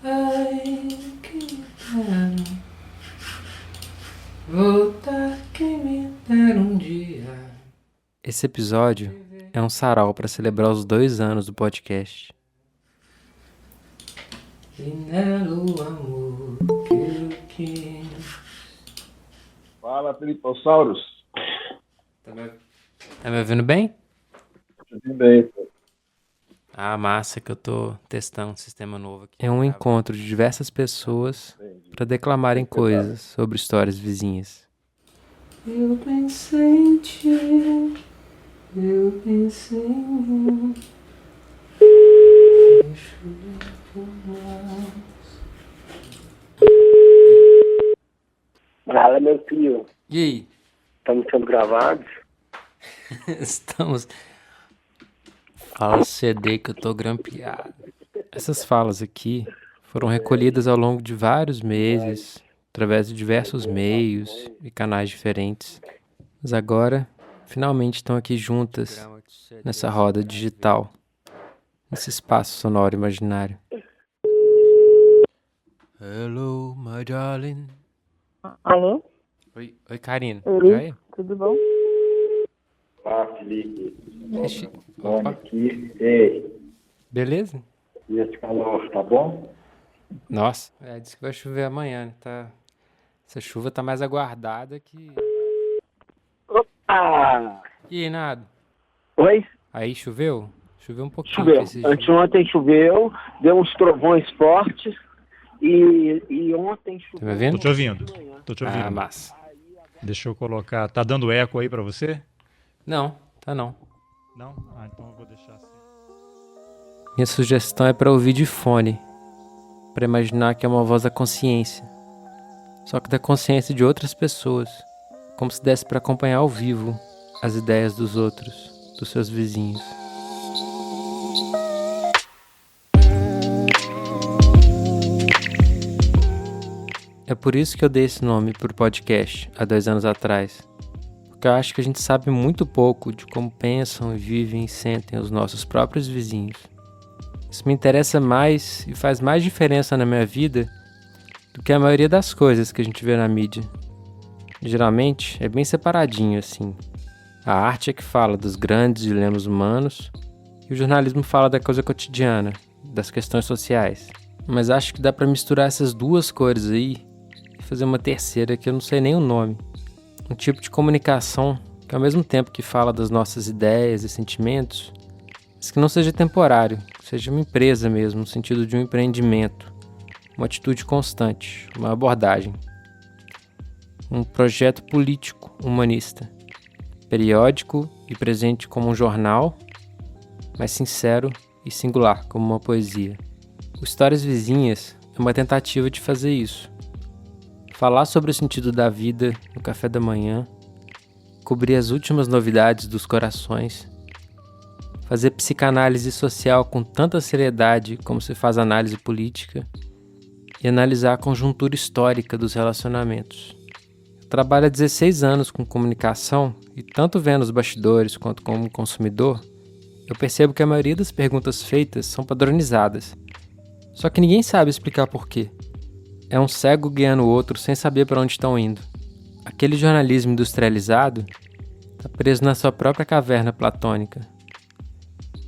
Ai, que dera voltar, quem me dera um dia. Esse episódio é um sarau para celebrar os 2 anos do podcast. E nela o amor que eu quis. Fala, Filipossauros. Tá me ouvindo bem? Tudo bem, pô. Ah, massa, que eu tô testando um sistema novo aqui. É um encontro de diversas pessoas para declamarem coisas sobre histórias vizinhas. Eu pensei em ti, eu pensei em... Fala, meu filho. E aí? Estamos sendo gravados? Estamos... Fala CD que eu tô grampeado. Essas falas aqui foram recolhidas ao longo de vários meses, através de diversos meios e canais diferentes. Mas agora, finalmente estão aqui juntas, nessa roda digital, nesse espaço sonoro imaginário. Hello, my darling. Alô? Oi, Karina. Oi, Joia? tudo bom? Ah, Felipe. Opa, Aqui. Ei, beleza? e esse calor, tá bom? Nossa, disse que vai chover amanhã, né? Essa chuva tá mais aguardada que... Opa! E aí, nada? Oi? Aí choveu? Choveu um pouquinho. Choveu. esses dias. Anteontem choveu, deu uns trovões fortes e ontem Tá me choveu. ouvindo? Tô te ouvindo. Tô te ouvindo. Ah, massa. Deixa eu colocar. Tá dando eco aí pra você? Não, tá não. Não? Ah, então eu vou deixar assim. Minha sugestão é pra ouvir de fone, pra imaginar que é uma voz da consciência, só que da consciência de outras pessoas, como se desse pra acompanhar ao vivo as ideias dos outros, dos seus vizinhos. É por isso que eu dei esse nome pro podcast há 2 anos atrás, porque eu acho que a gente sabe muito pouco de como pensam, vivem e sentem os nossos próprios vizinhos. Isso me interessa mais e faz mais diferença na minha vida do que a maioria das coisas que a gente vê na mídia. Geralmente é bem separadinho assim. A arte é que fala dos grandes dilemas humanos e o jornalismo fala da coisa cotidiana, das questões sociais. Mas acho que dá pra misturar essas duas cores aí e fazer uma terceira que eu não sei nem o nome. Um tipo de comunicação que ao mesmo tempo que fala das nossas ideias e sentimentos, mas que não seja temporário, que seja uma empresa mesmo, no sentido de um empreendimento, uma atitude constante, uma abordagem. Um projeto político humanista, periódico e presente como um jornal, mas sincero e singular como uma poesia. O Histórias Vizinhas é uma tentativa de fazer isso. Falar sobre o sentido da vida no café da manhã, cobrir as últimas novidades dos corações, fazer psicanálise social com tanta seriedade como se faz análise política e analisar a conjuntura histórica dos relacionamentos. Eu trabalho há 16 anos com comunicação e tanto vendo os bastidores quanto como consumidor, eu percebo que a maioria das perguntas feitas são padronizadas. Só que ninguém sabe explicar por quê. É um cego guiando o outro sem saber para onde estão indo. Aquele jornalismo industrializado está preso na sua própria caverna platônica,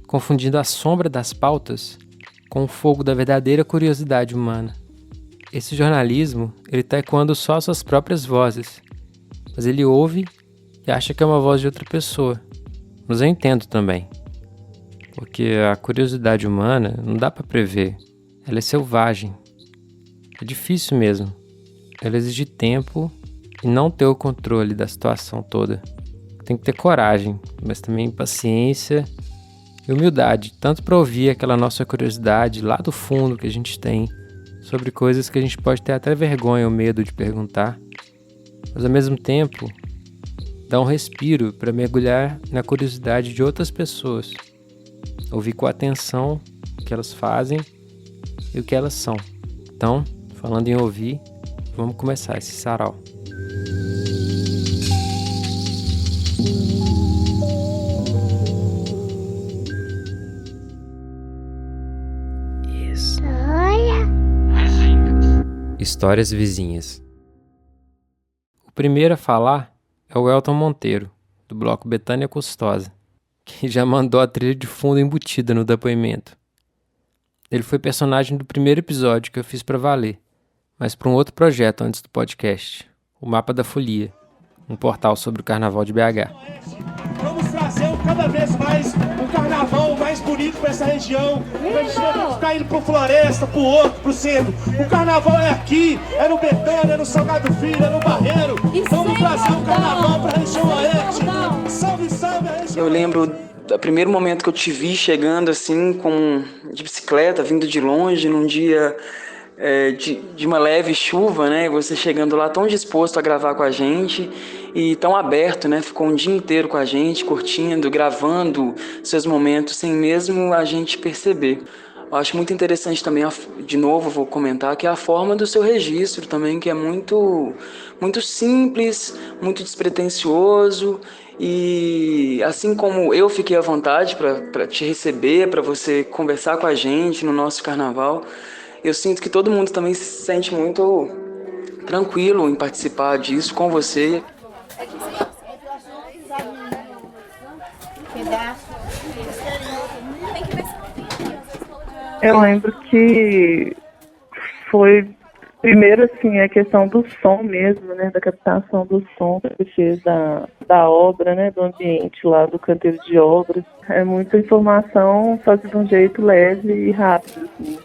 confundindo a sombra das pautas com o fogo da verdadeira curiosidade humana. Esse jornalismo, ele está ecoando só suas próprias vozes, mas ele ouve e acha que é uma voz de outra pessoa. Mas eu entendo também, porque a curiosidade humana não dá para prever, ela é selvagem. É difícil mesmo. Ela exige tempo e não ter o controle da situação toda. Tem que ter coragem, mas também paciência e humildade, tanto para ouvir aquela nossa curiosidade lá do fundo que a gente tem sobre coisas que a gente pode ter até vergonha ou medo de perguntar, mas ao mesmo tempo dar um respiro para mergulhar na curiosidade de outras pessoas, ouvir com atenção o que elas fazem e o que elas são. Então, falando em ouvir, vamos começar esse sarau. Histórias vizinhas. O primeiro a falar é o Elton Monteiro, do bloco Betânia Custosa, que já mandou a trilha de fundo embutida no depoimento. Ele foi personagem do primeiro episódio que eu fiz pra valer, mas para um outro projeto antes do podcast, o Mapa da Folia, um portal sobre o Carnaval de BH. Vamos trazer cada vez mais um carnaval mais bonito para essa região. A gente não ficar indo pro Floresta, pro Horto, pro Centro. O carnaval é aqui, é no Betânia, é no Salgado Filho, é no Barreiro. Vamos trazer o carnaval para a região oeste. Salve, salve a região. Eu lembro do primeiro momento que eu te vi chegando assim, de bicicleta, vindo de longe, num dia de uma leve chuva, né? Você chegando lá tão disposto a gravar com a gente e tão aberto, né? Ficou um dia inteiro com a gente, curtindo, gravando seus momentos sem mesmo a gente perceber. Eu acho muito interessante também, de novo vou comentar, que é a forma do seu registro também, que é muito, muito simples, muito despretensioso. E assim como eu fiquei à vontade para te receber, para você conversar com a gente no nosso carnaval, eu sinto que todo mundo também se sente muito tranquilo em participar disso com você. Eu lembro que foi primeiro assim a questão do som mesmo, né, da captação do som que você fez da obra, né, do ambiente lá do canteiro de obras. É muita informação, só que de um jeito leve e rápido, assim.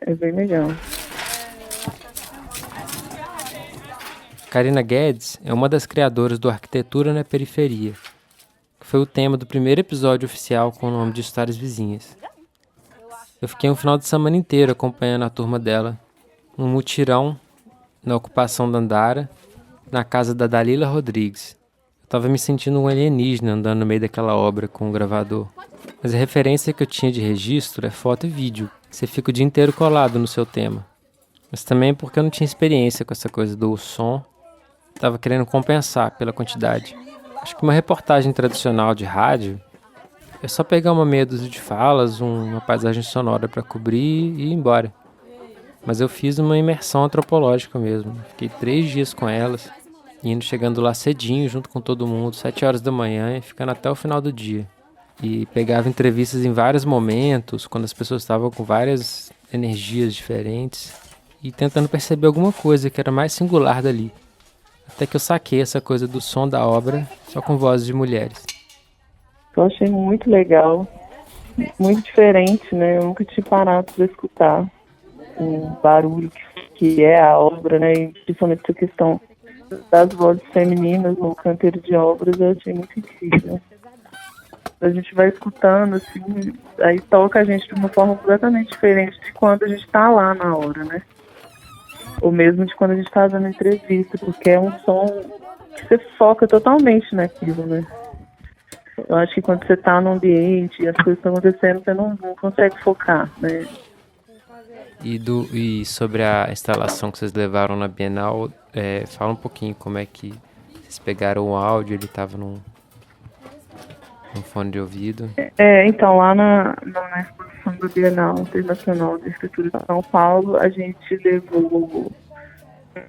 É bem legal. Karina Guedes é uma das criadoras do Arquitetura na Periferia, que foi o tema do primeiro episódio oficial com o nome de Histórias Vizinhas. Eu fiquei um final de semana inteiro acompanhando a turma dela, num mutirão na ocupação da Andara, na casa da Dalila Rodrigues. Eu tava me sentindo um alienígena andando no meio daquela obra com o gravador. Mas a referência que eu tinha de registro é foto e vídeo. Você fica o dia inteiro colado no seu tema. Mas também porque eu não tinha experiência com essa coisa do som. Tava querendo compensar pela quantidade. Acho que uma reportagem tradicional de rádio é só pegar uma meia dúzia de falas, uma paisagem sonora para cobrir e ir embora. Mas eu fiz uma imersão antropológica mesmo. Fiquei 3 dias com elas, chegando lá cedinho junto com todo mundo, 7 horas da manhã e ficando até o final do dia. E pegava entrevistas em vários momentos, quando as pessoas estavam com várias energias diferentes e tentando perceber alguma coisa que era mais singular dali. Até que eu saquei essa coisa do som da obra só com vozes de mulheres. Eu achei muito legal, muito diferente, né? Eu nunca tinha parado para escutar o barulho que é a obra, né? E principalmente essa questão das vozes femininas no canteiro de obras, eu achei muito incrível. A gente vai escutando, assim, aí toca a gente de uma forma completamente diferente de quando a gente está lá na hora, né? Ou mesmo de quando a gente está dando entrevista, porque é um som que você foca totalmente naquilo, né? Eu acho que quando você está no ambiente e as coisas estão acontecendo, você não consegue focar, né? E sobre a instalação que vocês levaram na Bienal, fala um pouquinho como é que vocês pegaram o áudio, ele estava num fone de ouvido. Então, lá na exposição da Bienal Internacional de Arquitetura de São Paulo, a gente levou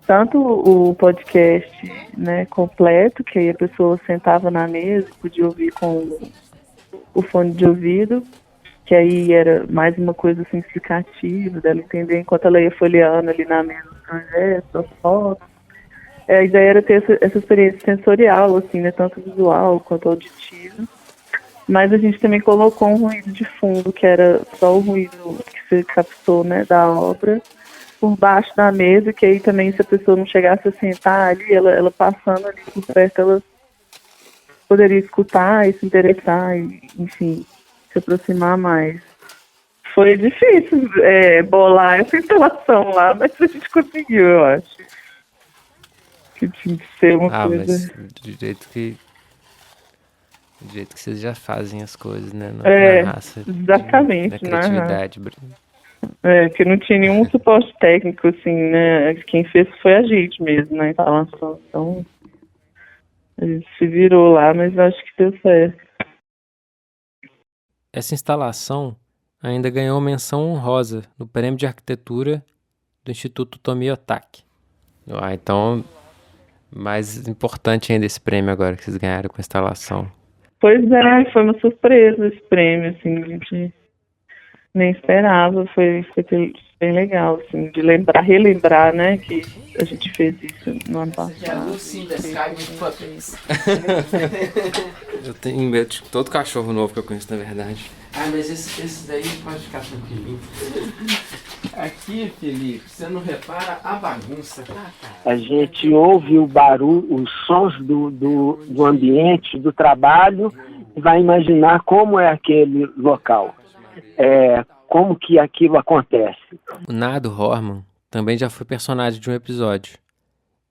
tanto o podcast, né, completo, que aí a pessoa sentava na mesa e podia ouvir com o fone de ouvido, que aí era mais uma coisa assim, explicativa, dela entender enquanto ela ia folheando ali na mesa os projetos, as fotos. A ideia era ter essa experiência sensorial, assim, né, tanto visual quanto auditiva. Mas a gente também colocou um ruído de fundo, que era só o ruído que você captou, né, da obra, por baixo da mesa, que aí também, se a pessoa não chegasse a sentar ali, ela passando ali por perto, ela poderia escutar e se interessar, e, enfim, se aproximar mais. Foi difícil bolar essa instalação lá, mas a gente conseguiu, eu acho. Que tinha que ser uma coisa... Mas do jeito que vocês já fazem as coisas, né? Na raça. Exatamente, na criatividade. Que não tinha nenhum suporte técnico, assim, né? Quem fez foi a gente mesmo, na instalação. Então, a gente se virou lá, mas acho que deu certo. Essa instalação ainda ganhou menção honrosa no Prêmio de Arquitetura do Instituto Tomi-Otaki. Então, mais importante ainda esse prêmio agora que vocês ganharam com a instalação. Pois é, foi uma surpresa esse prêmio, assim, a gente nem esperava, foi bem legal, assim, de relembrar, né, que a gente fez isso no ano passado. Eu tenho medo de todo cachorro novo que eu conheço, na verdade. Mas esse daí pode ficar tranquilinho. Aqui, Felipe, você não repara a bagunça. A gente ouve o barulho, os sons do ambiente, do trabalho, e vai imaginar como é aquele local, como que aquilo acontece. O Nado Horman também já foi personagem de um episódio.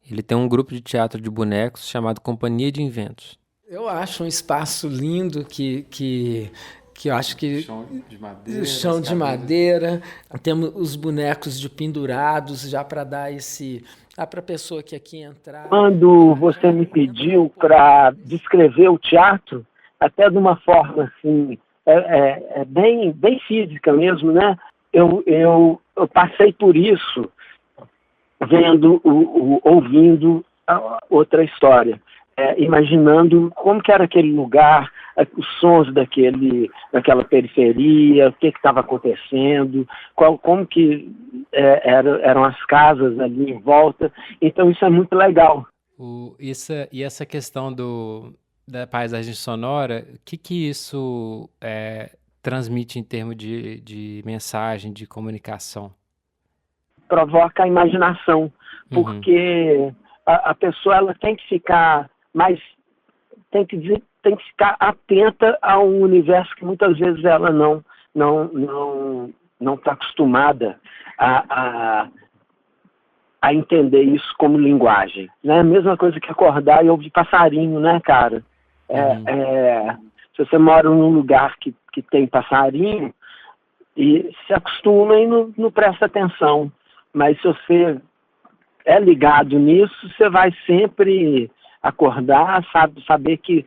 Ele tem um grupo de teatro de bonecos chamado Companhia de Inventos. Eu acho um espaço lindo que eu acho que... Chão de madeira. Temos os bonecos de pendurados já para dar esse... para a pessoa que aqui entrar... Quando você me pediu para descrever o teatro, até de uma forma assim, bem física mesmo, né? Eu passei por isso vendo, ouvindo outra história. Imaginando como que era aquele lugar, os sons daquela periferia, o que estava acontecendo, como que eram as casas ali em volta. Então isso é muito legal. E essa questão da paisagem sonora, o que isso transmite em termos de mensagem, de comunicação? Provoca a imaginação, porque a pessoa ela tem que ficar tem que ficar atenta a um universo que muitas vezes ela não está acostumada a entender isso como linguagem, né? Mesma coisa que acordar e ouvir passarinho, né, cara? Se você mora num lugar que tem passarinho, e se acostuma e não presta atenção, mas se você é ligado nisso, você vai sempre acordar, saber que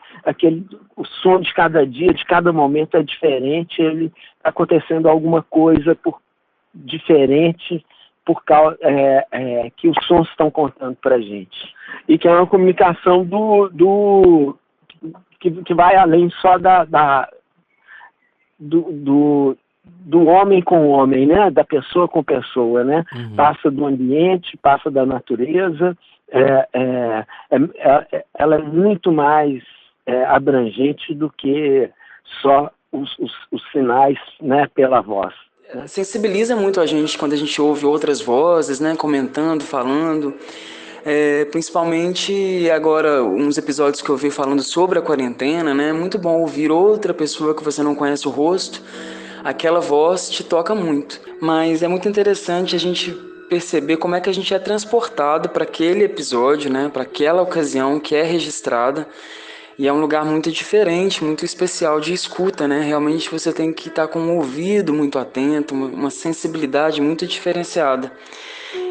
o som de cada dia, de cada momento é diferente, ele está acontecendo alguma coisa diferente por causa que os sons estão contando para a gente. E que é uma comunicação que vai além só do homem com o homem, né? Da pessoa com pessoa, né? Passa do ambiente, passa da natureza. Ela é muito mais abrangente do que só os sinais, né? Pela voz. Sensibiliza muito a gente quando a gente ouve outras vozes, né? Comentando, falando. Principalmente agora, uns episódios que eu vi falando sobre a quarentena, né? É muito bom ouvir outra pessoa que você não conhece o rosto. Aquela voz te toca muito. Mas é muito interessante a gente perceber como é que a gente é transportado para aquele episódio, né? Para aquela ocasião que é registrada. E é um lugar muito diferente, muito especial de escuta, né? Realmente você tem que estar com um ouvido muito atento, uma sensibilidade muito diferenciada.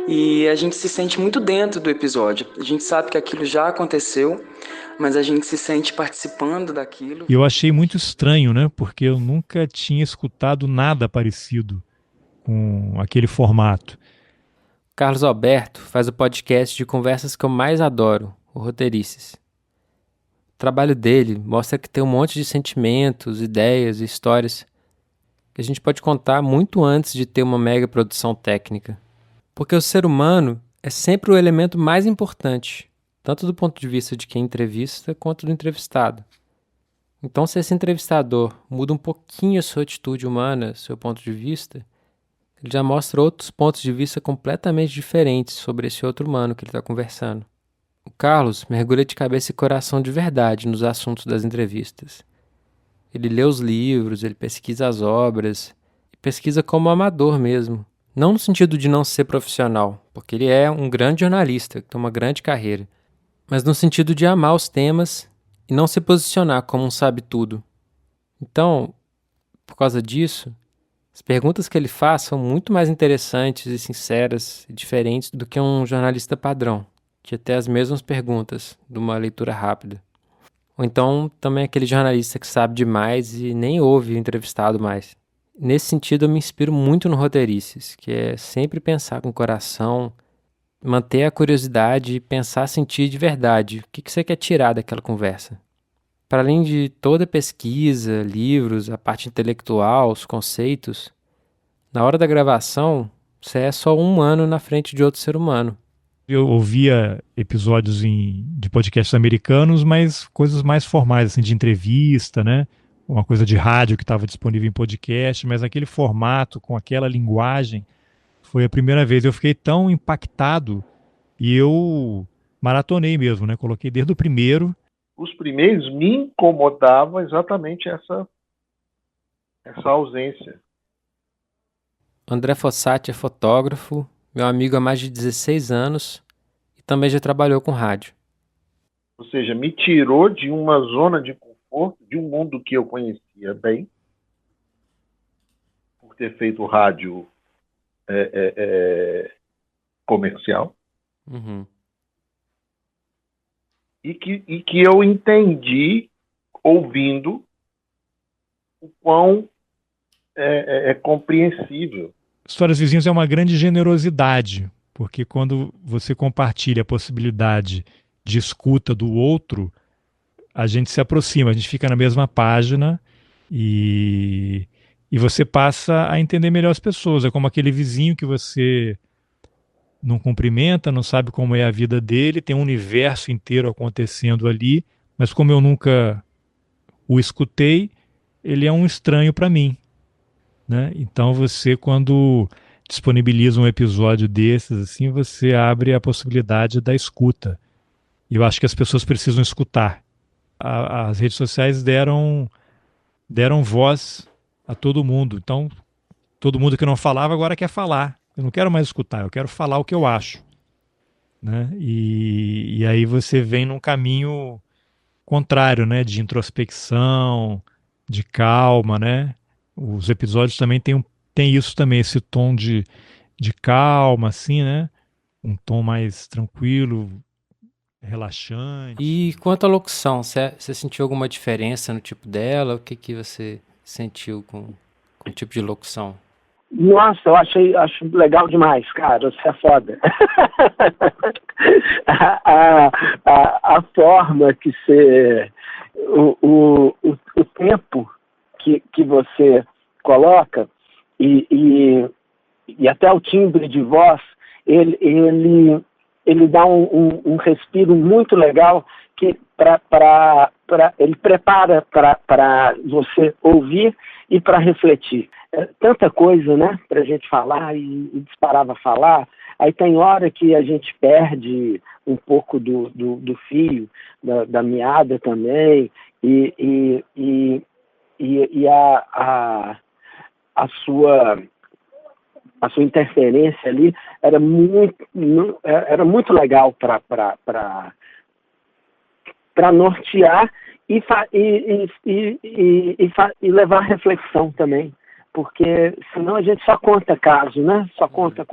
E a gente se sente muito dentro do episódio. A gente sabe que aquilo já aconteceu, mas a gente se sente participando daquilo. E eu achei muito estranho, né? Porque eu nunca tinha escutado nada parecido com aquele formato. Carlos Alberto faz o podcast de conversas que eu mais adoro, o Roteirices. O trabalho dele mostra que tem um monte de sentimentos, ideias e histórias que a gente pode contar muito antes de ter uma mega produção técnica. Porque o ser humano é sempre o elemento mais importante, tanto do ponto de vista de quem entrevista quanto do entrevistado. Então, se esse entrevistador muda um pouquinho a sua atitude humana, seu ponto de vista, ele já mostra outros pontos de vista completamente diferentes sobre esse outro humano que ele está conversando. O Carlos mergulha de cabeça e coração de verdade nos assuntos das entrevistas. Ele lê os livros, ele pesquisa as obras, e pesquisa como amador mesmo. Não no sentido de não ser profissional, porque ele é um grande jornalista, que tem uma grande carreira, mas no sentido de amar os temas e não se posicionar como um sabe-tudo. Então, por causa disso, as perguntas que ele faz são muito mais interessantes e sinceras e diferentes do que um jornalista padrão, que até as mesmas perguntas de uma leitura rápida. Ou então também aquele jornalista que sabe demais e nem ouve o entrevistado mais. Nesse sentido, eu me inspiro muito no Roteirices, que é sempre pensar com o coração, manter a curiosidade e pensar, sentir de verdade. O que você quer tirar daquela conversa? Para além de toda a pesquisa, livros, a parte intelectual, os conceitos, na hora da gravação, você é só um humano na frente de outro ser humano. Eu ouvia episódios de podcasts americanos, mas coisas mais formais, assim, de entrevista, né? Uma coisa de rádio que estava disponível em podcast, mas aquele formato, com aquela linguagem, foi a primeira vez. Eu fiquei tão impactado e eu maratonei mesmo, né? Coloquei desde o primeiro. Os primeiros me incomodavam exatamente essa ausência. André Fossati é fotógrafo, meu amigo há mais de 16 anos e também já trabalhou com rádio. Ou seja, me tirou de uma zona de conforto, de um mundo que eu conhecia bem, por ter feito rádio comercial, e que eu entendi, ouvindo, o quão é compreensível. Histórias Vizinhas é uma grande generosidade, porque quando você compartilha a possibilidade de escuta do outro, a gente se aproxima, a gente fica na mesma página e você passa a entender melhor as pessoas. É como aquele vizinho que você não cumprimenta, não sabe como é a vida dele, tem um universo inteiro acontecendo ali, mas como eu nunca o escutei, ele é um estranho para mim, né? Então você, quando disponibiliza um episódio desses, assim, você abre a possibilidade da escuta. E eu acho que as pessoas precisam escutar. As redes sociais deram voz a todo mundo. Então, todo mundo que não falava agora quer falar. Eu não quero mais escutar, eu quero falar o que eu acho, né? E aí você vem num caminho contrário, né? De introspecção, de calma, né? Os episódios também tem isso também, esse tom de calma, assim, né? Um tom mais tranquilo, relaxante. E quanto à locução, você sentiu alguma diferença no tipo dela? O que você sentiu com o tipo de locução? Nossa, eu acho legal demais, cara, você é foda. a forma que você... O tempo que você coloca e até o timbre de voz, ele dá um respiro muito legal que ele prepara para você ouvir e para refletir. É tanta coisa, né, para a gente falar e disparava a falar. Aí tem hora que a gente perde um pouco do fio, da meada também, e a sua interferência ali era muito legal para nortear e levar a reflexão também, porque senão a gente só conta caso, né? Só conta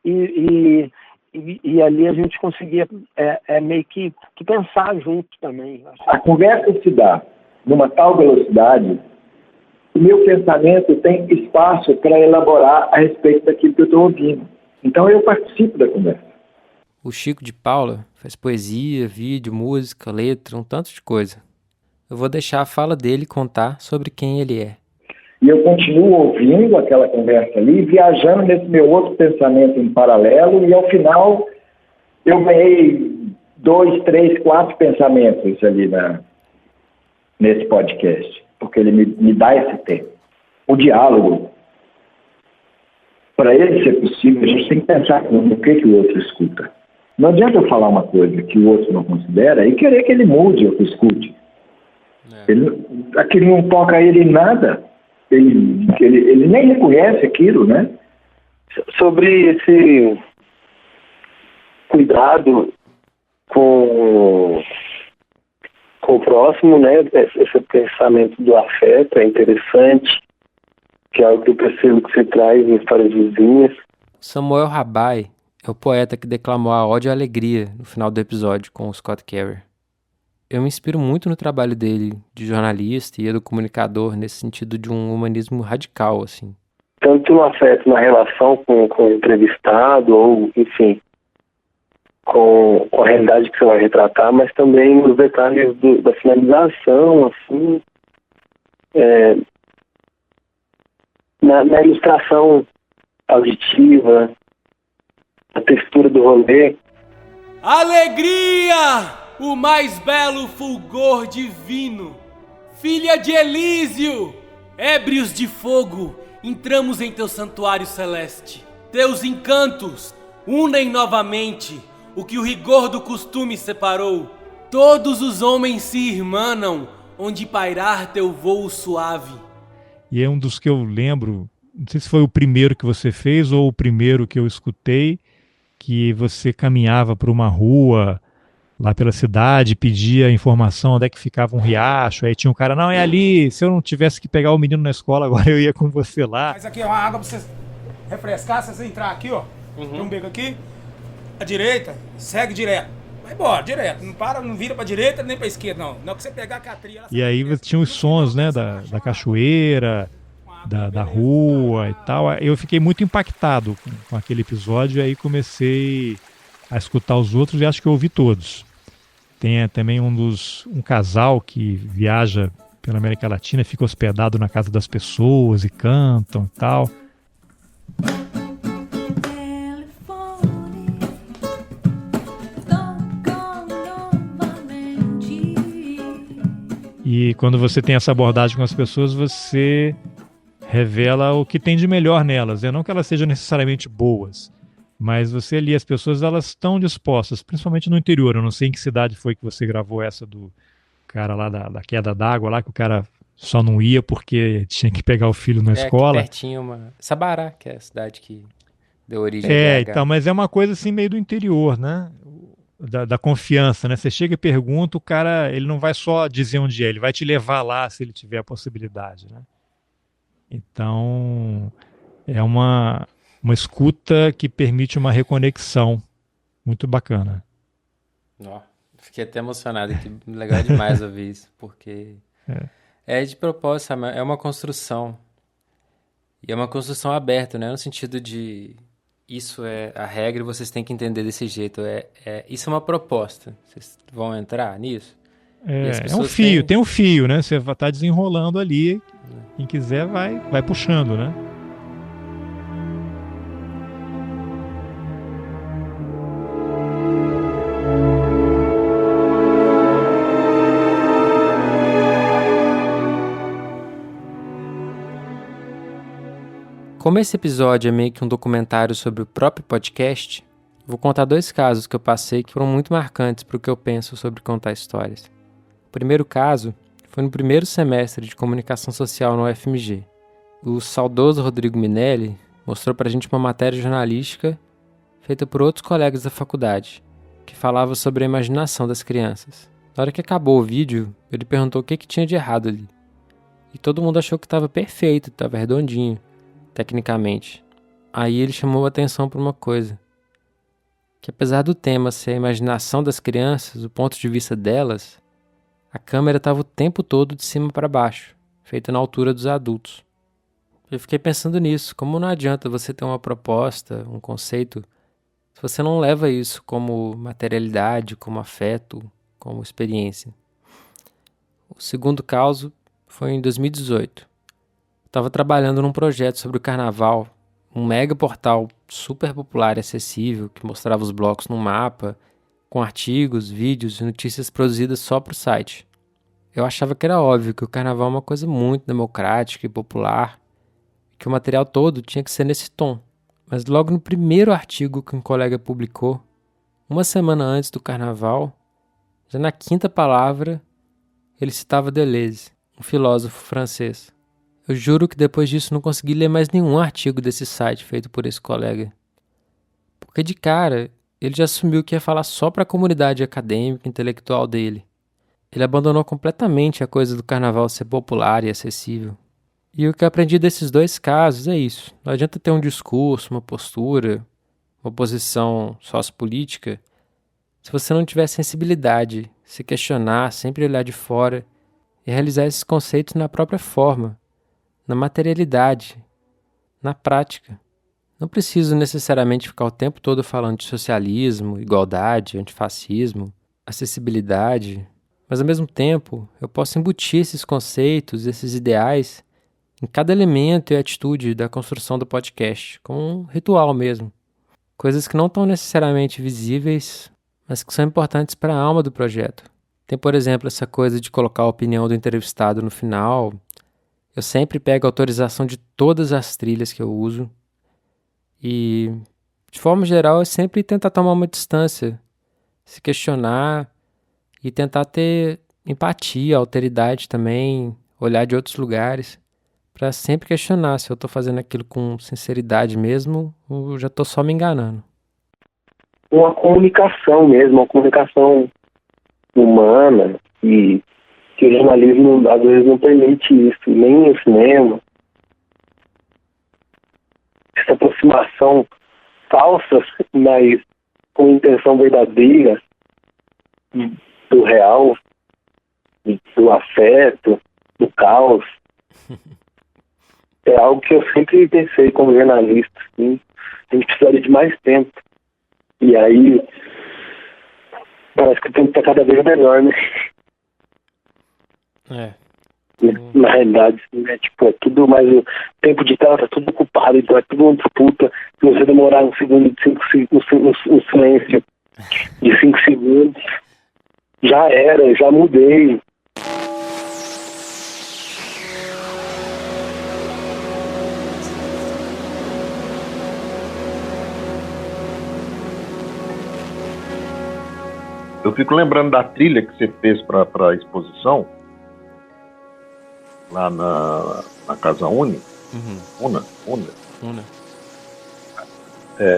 e ali a gente conseguia meio que pensar junto também. A conversa se dá numa tal velocidade, o meu pensamento tem espaço para elaborar a respeito daquilo que eu estou ouvindo. Então eu participo da conversa. O Chico de Paula faz poesia, vídeo, música, letra, um tanto de coisa. Eu vou deixar a fala dele contar sobre quem ele é. E eu continuo ouvindo aquela conversa ali, viajando nesse meu outro pensamento em paralelo, e ao final eu ganhei 2, 3, 4 pensamentos ali nesse podcast, porque ele me dá esse tempo. O diálogo, para ele ser possível, a gente tem que pensar no que o outro escuta. Não adianta eu falar uma coisa que o outro não considera e querer que ele mude ou que escute. Aquilo não toca ele em nada. Ele nem reconhece aquilo, né? Sobre esse cuidado com o próximo, né? Esse pensamento do afeto é interessante, que é algo que eu percebo que você traz em Histórias Vizinhas. Samuel Rabai é o poeta que declamou a Ode à Alegria no final do episódio com o Scott Carey. eu me inspiro muito no trabalho dele de jornalista e do comunicador nesse sentido de um humanismo radical, assim. Tanto no afeto, na relação com o entrevistado, ou, enfim, com a realidade que você vai retratar, mas também nos detalhes da finalização, assim, na ilustração auditiva, a textura do rolê. Alegria! O mais belo fulgor divino! Filha de Elísio! Ébrios de fogo, entramos em teu santuário celeste. Teus encantos unem novamente o que o rigor do costume separou. Todos os homens se irmanam, onde pairar teu voo suave. E é um dos que eu lembro, não sei se foi o primeiro que você fez ou o primeiro que eu escutei, que você caminhava por uma rua lá pela cidade, pedia informação onde é que ficava um riacho, aí tinha um cara, não, é ali, se eu não tivesse que pegar o menino na escola, agora eu ia com você lá. Mas aqui é uma água pra você refrescar, se você entrar aqui, ó, tem um beco aqui, à direita, segue direto. Vai embora, direto, não para, não vira pra direita nem pra esquerda, não. Não que você pegar a catria... E aí tinha os sons, né, da cachoeira, da rua e tal. Eu fiquei muito impactado com aquele episódio, aí comecei a escutar os outros e acho que eu ouvi todos. Tem também um casal que viaja pela América Latina, fica hospedado na casa das pessoas e cantam e tal. E quando você tem essa abordagem com as pessoas, você revela o que tem de melhor nelas. Não que elas sejam necessariamente boas, mas você ali, as pessoas, elas estão dispostas, principalmente no interior. Eu não sei em que cidade foi que você gravou essa do cara lá da queda d'água, lá que o cara só não ia porque tinha que pegar o filho na escola. Aqui pertinho, Sabará, que é a cidade que deu origem a BH. Então, mas é uma coisa assim meio do interior, né? Da confiança, né? Você chega e pergunta, o cara, ele não vai só dizer onde é, ele vai te levar lá se ele tiver a possibilidade, né? Então, é uma escuta que permite uma reconexão muito bacana. Fiquei até emocionado aqui, legal demais ouvir isso, porque é de propósito, é uma construção, e é uma construção aberta, né? No sentido de isso é a regra e vocês têm que entender desse jeito, isso é uma proposta, vocês vão entrar nisso? É um fio, tem um fio, né? Você vai estar desenrolando ali, quem quiser vai puxando, né? Como esse episódio é meio que um documentário sobre o próprio podcast, vou contar 2 casos que eu passei que foram muito marcantes para o que eu penso sobre contar histórias. O primeiro caso foi no primeiro semestre de comunicação social no UFMG. O saudoso Rodrigo Minelli mostrou para a gente uma matéria jornalística feita por outros colegas da faculdade, que falava sobre a imaginação das crianças. Na hora que acabou o vídeo, ele perguntou o que tinha de errado ali. E todo mundo achou que estava perfeito, estava redondinho, tecnicamente. Aí ele chamou a atenção para uma coisa, que apesar do tema ser a imaginação das crianças, o ponto de vista delas, a câmera estava o tempo todo de cima para baixo, feita na altura dos adultos. Eu fiquei pensando nisso, como não adianta você ter uma proposta, um conceito, se você não leva isso como materialidade, como afeto, como experiência. O segundo caso foi em 2018. Estava trabalhando num projeto sobre o carnaval, um mega portal super popular e acessível que mostrava os blocos no mapa, com artigos, vídeos e notícias produzidas só para o site. Eu achava que era óbvio que o carnaval é uma coisa muito democrática e popular, que o material todo tinha que ser nesse tom. Mas logo no primeiro artigo que um colega publicou, uma semana antes do carnaval, já na 5ª palavra, ele citava Deleuze, um filósofo francês. Eu juro que depois disso não consegui ler mais nenhum artigo desse site feito por esse colega. Porque de cara, ele já assumiu que ia falar só para a comunidade acadêmica e intelectual dele. Ele abandonou completamente a coisa do carnaval ser popular e acessível. E o que eu aprendi desses 2 casos é isso. Não adianta ter um discurso, uma postura, uma posição sociopolítica, Se você não tiver sensibilidade, se questionar, sempre olhar de fora e realizar esses conceitos na própria forma, na materialidade, na prática. Não preciso necessariamente ficar o tempo todo falando de socialismo, igualdade, antifascismo, acessibilidade, mas ao mesmo tempo eu posso embutir esses conceitos, esses ideais em cada elemento e atitude da construção do podcast, como um ritual mesmo. Coisas que não estão necessariamente visíveis, mas que são importantes para a alma do projeto. Tem, por exemplo, essa coisa de colocar a opinião do entrevistado no final. Eu sempre pego a autorização de todas as trilhas que eu uso. E, de forma geral, é sempre tentar tomar uma distância, se questionar e tentar ter empatia, alteridade também, olhar de outros lugares, para sempre questionar se eu estou fazendo aquilo com sinceridade mesmo ou já estou só me enganando. Uma comunicação mesmo, uma comunicação humana, e que o jornalismo às vezes não permite isso, nem no cinema. Essa aproximação falsa, mas com intenção verdadeira do real, do afeto, do caos. É algo que eu sempre pensei como jornalista. Assim, a gente precisaria de mais tempo. E aí, parece que o tempo está cada vez menor, né? Na realidade, né? Tipo, é tudo mais. O tempo de tela tá tudo ocupado, então é tudo uma disputa. Se você demorar um segundo de 5 segundos, um silêncio de 5 segundos, já era, já mudei. Eu fico lembrando da trilha que você fez para a exposição, lá na Casa Uni. Una.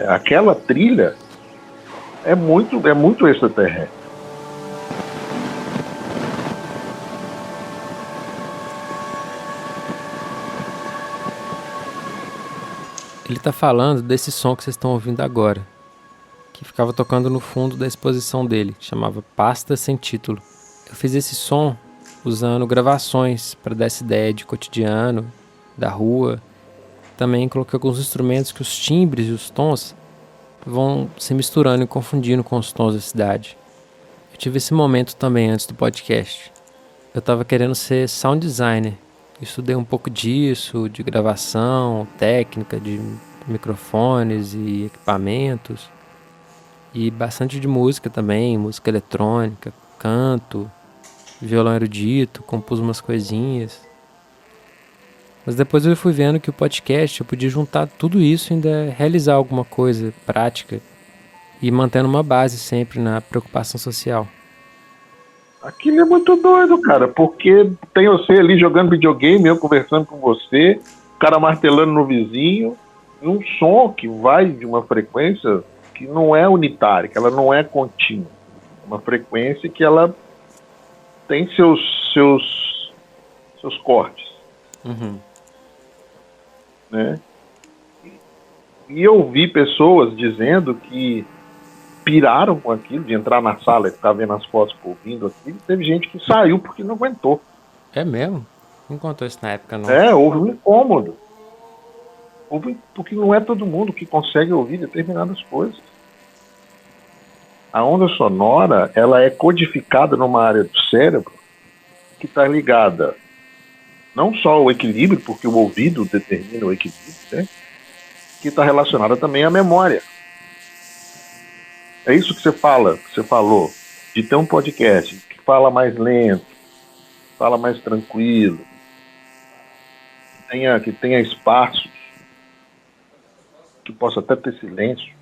Aquela trilha é muito extraterrestre. Ele está falando desse som que vocês estão ouvindo agora, que ficava tocando no fundo da exposição dele, que chamava Pasta Sem Título. Eu fiz esse som usando gravações para dar essa ideia de cotidiano, da rua. Também coloquei alguns instrumentos que os timbres e os tons vão se misturando e confundindo com os tons da cidade. Eu tive esse momento também antes do podcast. Eu estava querendo ser sound designer. Estudei um pouco disso, de gravação, técnica, de microfones e equipamentos. E bastante de música também, música eletrônica, canto, violão erudito, compus umas coisinhas. Mas depois eu fui vendo que o podcast eu podia juntar tudo isso e ainda realizar alguma coisa prática e mantendo uma base sempre na preocupação social. Aquilo é muito doido, cara, porque tem você ali jogando videogame, eu conversando com você, o cara martelando no vizinho, e um som que vai de uma frequência que não é unitária, que ela não é contínua. Uma frequência que ela tem seus cortes. Né? E eu vi pessoas dizendo que piraram com aquilo, de entrar na sala e ficar vendo as fotos, ouvindo aquilo. Teve gente que saiu porque não aguentou. É mesmo? Não contou isso na época, não. Houve um incômodo. Porque não é todo mundo que consegue ouvir determinadas coisas. A onda sonora, ela é codificada numa área do cérebro que está ligada não só ao equilíbrio, porque o ouvido determina o equilíbrio, né? Que está relacionada também à memória. É isso que você falou, de ter um podcast que fala mais lento, fala mais tranquilo, que tenha espaços, que possa até ter silêncio.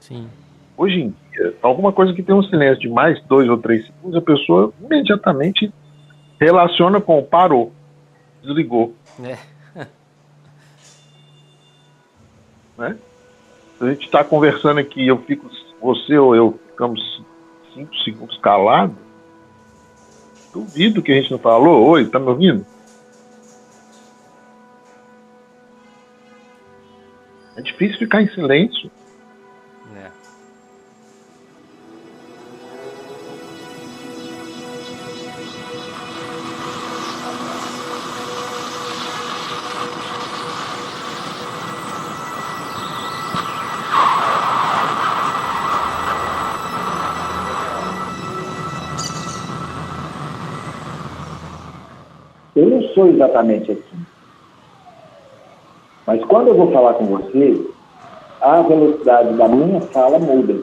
Sim. Hoje em dia, alguma coisa que tem um silêncio de mais 2 ou 3 segundos, a pessoa imediatamente relaciona com parou, desligou. Né? Se a gente está conversando aqui, você ou eu ficamos 5 segundos calados, duvido que a gente não falou. Oi, tá me ouvindo? É difícil ficar em silêncio. sou exatamente assim. Mas quando eu vou falar com você, a velocidade da minha fala muda.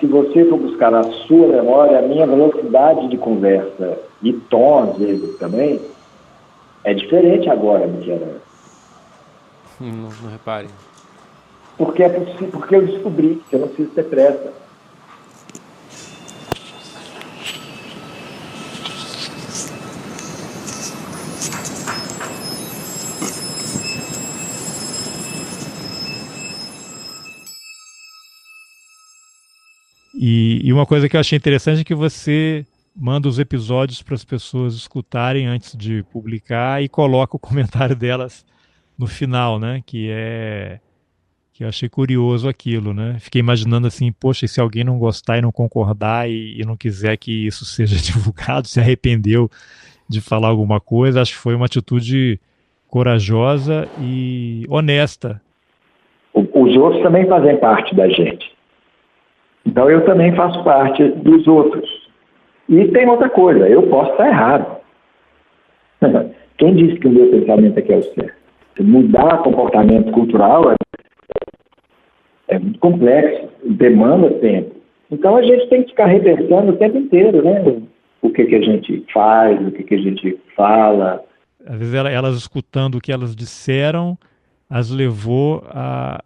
Se você for buscar na sua memória, a minha velocidade de conversa e tom, às vezes, também, é diferente agora do que era antes. Não reparem. Porque eu descobri que eu não preciso ter pressa. E uma coisa que eu achei interessante é que você manda os episódios para as pessoas escutarem antes de publicar e coloca o comentário delas no final, né? Que eu achei curioso aquilo, né? Fiquei imaginando assim, poxa, e se alguém não gostar e não concordar e não quiser que isso seja divulgado, se arrependeu de falar alguma coisa, acho que foi uma atitude corajosa e honesta. Os outros também fazem parte da gente. Então eu também faço parte dos outros. E tem outra coisa, eu posso estar errado. Quem disse que o meu pensamento é que é o certo? Mudar comportamento cultural é muito complexo, demanda tempo. Então a gente tem que ficar repensando o tempo inteiro, né? O que a gente faz, o que a gente fala. Às vezes elas escutando o que elas disseram, as levou a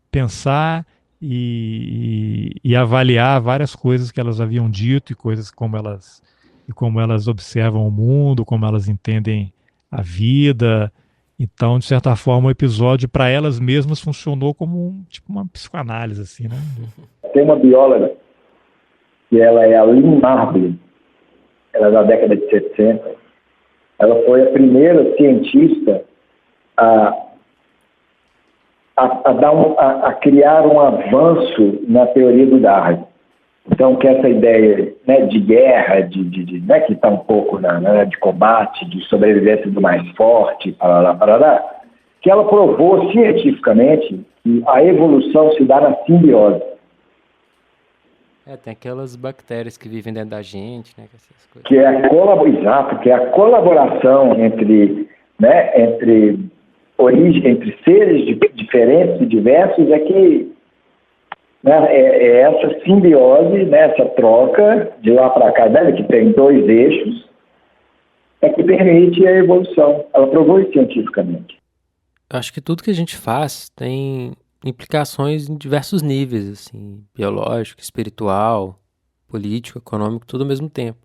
pensar e avaliar várias coisas que elas haviam dito e coisas como elas observam o mundo, como elas entendem a vida. Então, de certa forma, o episódio para elas mesmas funcionou como uma psicoanálise, assim, né? Tem uma bióloga que ela é a Lynn Marblin, ela é da década de 70. Ela foi a primeira cientista a criar um avanço na teoria do Darwin. Então, que essa ideia, né, de guerra, né, que está um pouco de combate, de sobrevivência do mais forte, parará, que ela provou cientificamente que a evolução se dá na simbiose. Tem aquelas bactérias que vivem dentro da gente, né? Essas coisas. Que é a colaboração entre seres diferentes e diversos, é que, né, é essa simbiose, né, essa troca de lá para cá, né, que tem dois eixos, é que permite a evolução. Ela provou isso cientificamente. Eu acho que tudo que a gente faz tem implicações em diversos níveis, assim, biológico, espiritual, político, econômico, tudo ao mesmo tempo.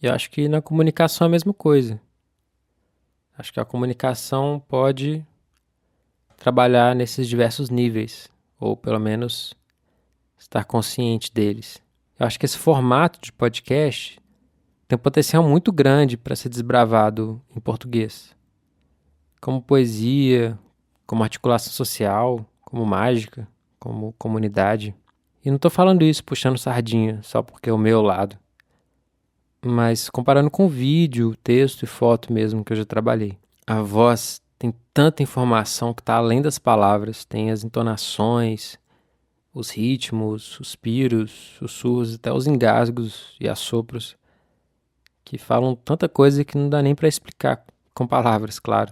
E eu acho que na comunicação é a mesma coisa. Acho que a comunicação pode trabalhar nesses diversos níveis, ou pelo menos estar consciente deles. Eu acho que esse formato de podcast tem um potencial muito grande para ser desbravado em português. Como poesia, como articulação social, como mágica, como comunidade. E não estou falando isso puxando sardinha, só porque é o meu lado. Mas comparando com vídeo, texto e foto mesmo que eu já trabalhei. A voz tem tanta informação que está além das palavras. Tem as entonações, os ritmos, suspiros, sussurros, até os engasgos e assopros, que falam tanta coisa que não dá nem para explicar com palavras, claro.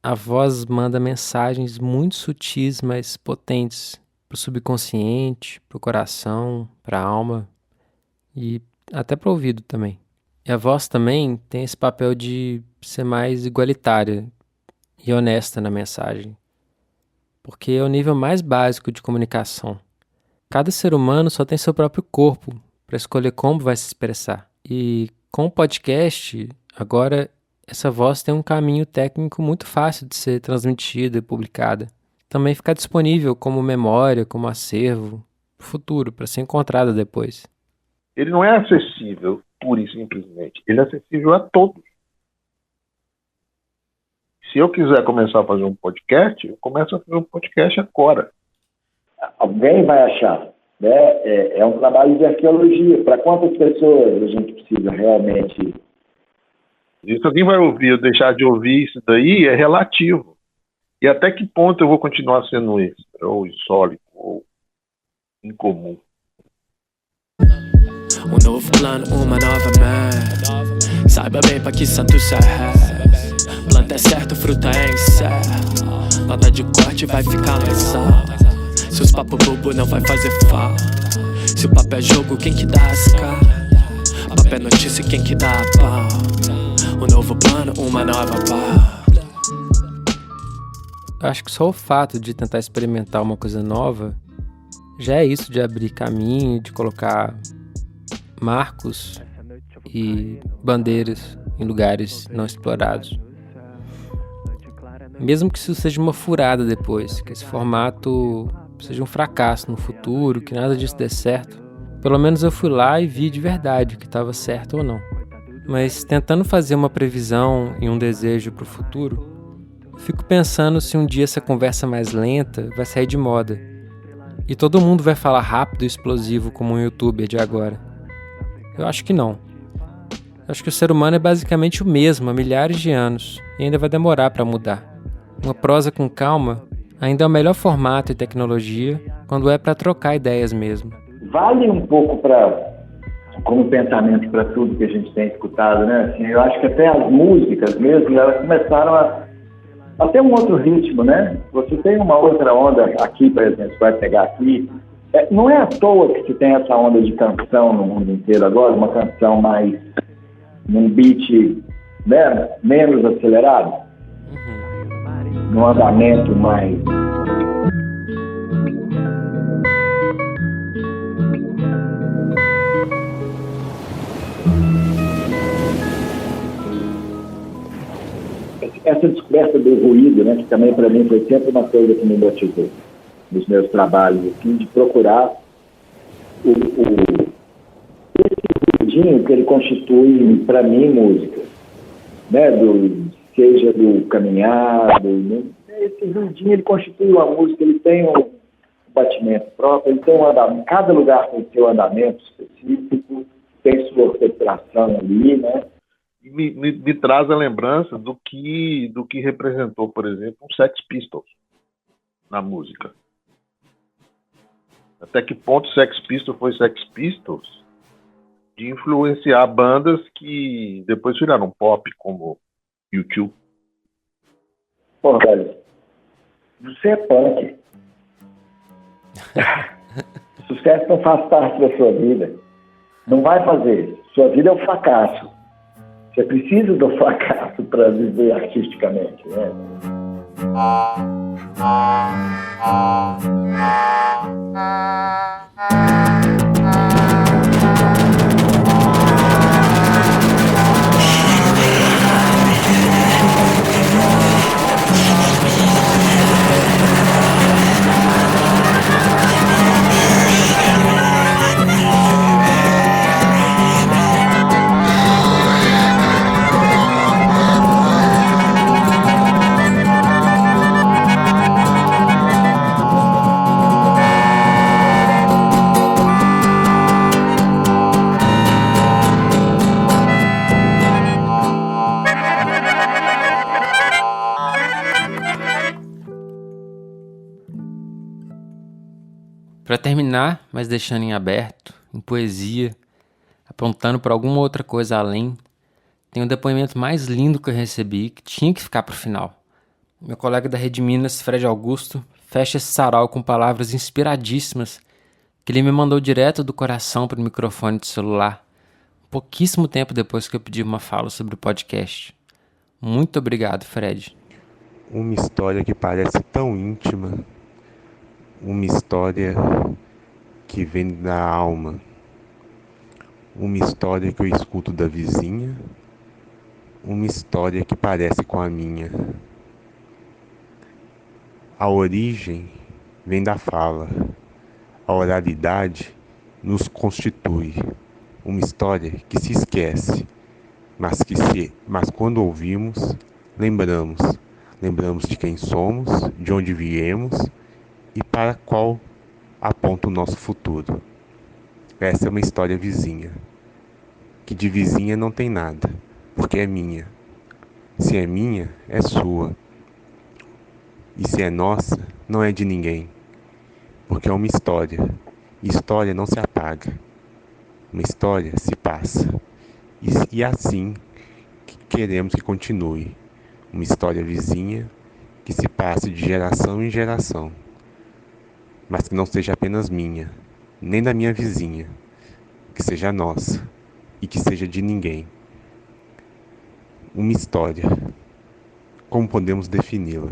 A voz manda mensagens muito sutis, mas potentes para o subconsciente, para o coração, para a alma e até para o ouvido também. E a voz também tem esse papel de ser mais igualitária e honesta na mensagem, porque é o nível mais básico de comunicação. Cada ser humano só tem seu próprio corpo para escolher como vai se expressar. E com o podcast, agora essa voz tem um caminho técnico muito fácil de ser transmitida e publicada. Também fica disponível como memória, como acervo futuro, para ser encontrada depois. Ele não é acessível pura e simplesmente. Ele é acessível a todos. Se eu quiser começar a fazer um podcast, eu começo a fazer um podcast agora. Alguém vai achar, né? É um trabalho de arqueologia. Para quantas pessoas a gente precisa realmente? Se alguém vai ouvir ou deixar de ouvir isso daí, é relativo. E até que ponto eu vou continuar sendo extra, ou insólito, ou incomum? Um novo plano, uma nova meta. Saiba bem pra que santo se reza. Planta é certo, fruta é incerta. Nota de corte vai ficar mais alta. Seus papo bobo não vai fazer falta. Se o papo é jogo, quem que dá as caras? Papo é notícia, quem que dá a pauta? Um novo plano, uma nova pauta. Acho que só o fato de tentar experimentar uma coisa nova já é isso, de abrir caminho, de colocar marcos e bandeiras em lugares não explorados. Mesmo que isso seja uma furada depois, que esse formato seja um fracasso no futuro, que nada disso dê certo, pelo menos eu fui lá e vi de verdade o que estava certo ou não. Mas tentando fazer uma previsão e um desejo para o futuro, fico pensando se um dia essa conversa mais lenta vai sair de moda e todo mundo vai falar rápido e explosivo como um youtuber de agora. Eu acho que não. Eu acho que o ser humano é basicamente o mesmo há milhares de anos e ainda vai demorar para mudar. Uma prosa com calma ainda é o melhor formato e tecnologia quando é para trocar ideias mesmo. Vale um pouco como pensamento para tudo que a gente tem escutado, né? Assim, eu acho que até as músicas mesmo, elas começaram a ter um outro ritmo, né? Você tem uma outra onda aqui, por exemplo, vai pegar aqui. Não é à toa que se tem essa onda de canção no mundo inteiro agora, uma canção mais num beat, né, menos acelerado, num andamento mais... Essa descoberta do ruído, né, que também para mim foi sempre uma coisa que me motivou nos meus trabalhos, assim, de procurar esse ruidinho que ele constitui para mim música, né, seja do caminhar, esse ruidinho ele constitui uma música, ele tem um batimento próprio, ele tem um andamento, cada lugar tem seu andamento específico, tem sua orquestração ali, né? Me traz a lembrança do que representou, por exemplo, um Sex Pistols na música. Até que ponto Sex Pistols foi Sex Pistols de influenciar bandas que depois viraram pop, como U2. Pô, velho, você é punk. Sucesso não faz parte da sua vida. Não vai fazer. Sua vida é um fracasso. Você precisa do fracasso para viver artisticamente, né? Para terminar, mas deixando em aberto, em poesia, apontando para alguma outra coisa além, tem o depoimento mais lindo que eu recebi, que tinha que ficar para o final. Meu colega da Rede Minas, Fred Augusto, fecha esse sarau com palavras inspiradíssimas que ele me mandou direto do coração para o microfone do celular, pouquíssimo tempo depois que eu pedi uma fala sobre o podcast. Muito obrigado, Fred. Uma história que parece tão íntima, uma história que vem da alma, uma história que eu escuto da vizinha, uma história que parece com a minha. A origem vem da fala, a oralidade nos constitui, uma história que se esquece, mas quando ouvimos, lembramos de quem somos, de onde viemos e para qual aponta o nosso futuro. Essa é uma história vizinha, que de vizinha não tem nada, porque é minha. Se é minha, é sua. E se é nossa, não é de ninguém, porque é uma história, e história não se apaga. Uma história se passa. E assim que queremos que continue. Uma história vizinha que se passe de geração em geração. Mas que não seja apenas minha, nem da minha vizinha. Que seja nossa e que seja de ninguém. Uma história. Como podemos defini-la?